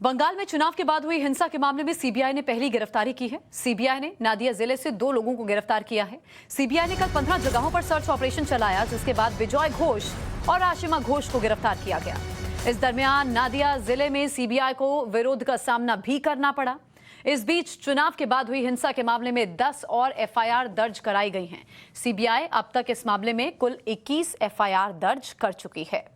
बंगाल में चुनाव के बाद हुई हिंसा के मामले में सीबीआई ने पहली गिरफ्तारी की है। सीबीआई ने नादिया जिले से 2 लोगों को गिरफ्तार किया है। सीबीआई ने कल 15 जगहों पर सर्च ऑपरेशन चलाया, जिसके बाद विजय घोष और आशिमा घोष को गिरफ्तार किया गया। इस दरमियान नादिया जिले में सीबीआई को विरोध का सामना भी करना पड़ा। इस बीच चुनाव के बाद हुई हिंसा के मामले में 10 और एफआईआर दर्ज कराई गई हैं। सीबीआई अब तक इस मामले में कुल 21 एफआईआर दर्ज कर चुकी है।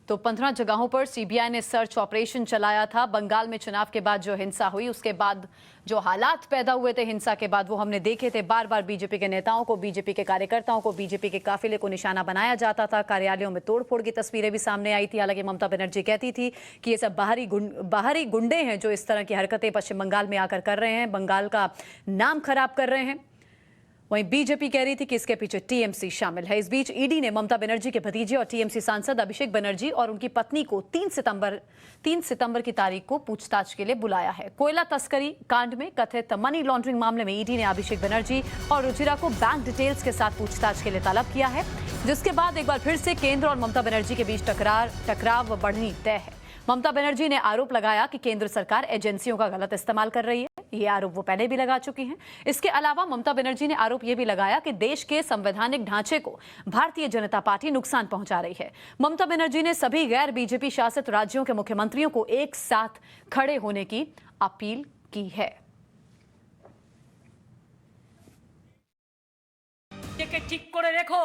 तो 15 जगहों पर सीबीआई ने सर्च ऑपरेशन चलाया था। बंगाल में चुनाव के बाद जो हिंसा हुई, उसके बाद जो हालात पैदा हुए थे हिंसा के बाद, वो हमने देखे थे। बार बार बीजेपी के नेताओं को, बीजेपी के कार्यकर्ताओं को, बीजेपी के काफिले को निशाना बनाया जाता था। कार्यालयों में तोड़फोड़ की तस्वीरें भी सामने आई थी। हालांकि ममता बनर्जी कहती थी कि ये सब बाहरी गुंडे हैं जो इस तरह की हरकतें पश्चिम बंगाल में आकर कर रहे हैं, बंगाल का नाम खराब कर रहे हैं। वहीं बीजेपी कह रही थी कि इसके पीछे टीएमसी शामिल है। इस बीच ईडी ने ममता बनर्जी के भतीजे और टीएमसी सांसद अभिषेक बनर्जी और उनकी पत्नी को 3 सितंबर की तारीख को पूछताछ के लिए बुलाया है। कोयला तस्करी कांड में कथित मनी लॉन्ड्रिंग मामले में ईडी ने अभिषेक बनर्जी और रुचिरा को बैंक डिटेल्स के साथ पूछताछ के लिए तलब किया है, जिसके बाद एक बार फिर से केंद्र और ममता बनर्जी के बीच टकराव बढ़नी तय है। ममता बनर्जी ने आरोप लगाया कि केंद्र सरकार एजेंसियों का गलत इस्तेमाल कर रही है। ये आरोप वो पहले भी लगा चुकी हैं। इसके अलावा ममता बनर्जी ने आरोप ये भी लगाया कि देश के संवैधानिक ढांचे को भारतीय जनता पार्टी नुकसान पहुंचा रही है। ममता बनर्जी ने सभी गैर बीजेपी शासित राज्यों के मुख्यमंत्रियों को एक साथ खड़े होने की अपील की है। ठीक करे रेखो,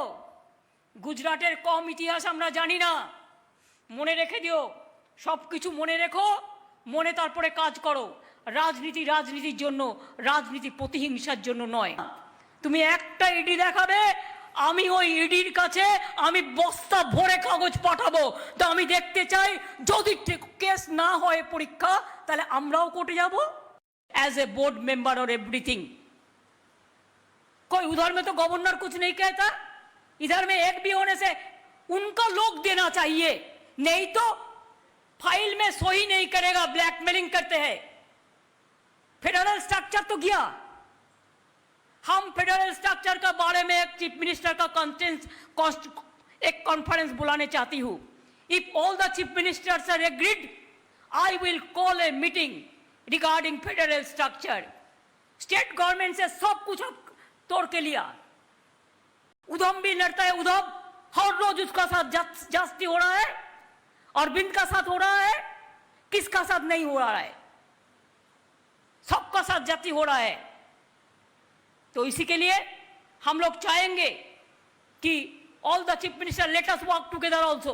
गुजरातेर कम इतिहास आमरा जानी ना, मने रेखे दिओ, सबकिछु मने रेखो, मने तारपरे काज करो। राजनीति राजनीतिर जोन्नो, राजनीति प्रतिहिंसार जोन्नो नय। तुमी एकटा इडी देखाबे, आमी ओई इडिर काछे आमी बस्ता भरे कागज पाठाबो। तो आमी देखते चाই যদি केस ना হয় परीक्षा ताहले আমরাও कोर्टे जाबो एज ए बोर्ड मेंबर और एवरीथिंग। कोई उधर में तो गवर्नर कुछ नहीं कहता, इधर में एक भी होने से उनका लोग देना चाहिए, नहीं तो फाइल में सही नहीं करेगा, ब्लैकमेलिंग करते हैं। फेडरल स्ट्रक्चर तो गया। हम फेडरल स्ट्रक्चर का बारे में एक चीफ मिनिस्टर का एक कॉन्फ्रेंस बुलाने चाहती हूं। If all the chief ministers are agreed, I will call a meeting regarding federal structure. State government से सब कुछ तोड़ के लिया। उधम भी लड़ता है, उधम हर रोज उसका साथ जास्ती हो रहा है, अरविंद का साथ हो रहा है, किसका साथ नहीं हो रहा है, सबका साथ जाति हो रहा है। तो इसी के लिए हम लोग चाहेंगे कि all the chief minister let us work together also.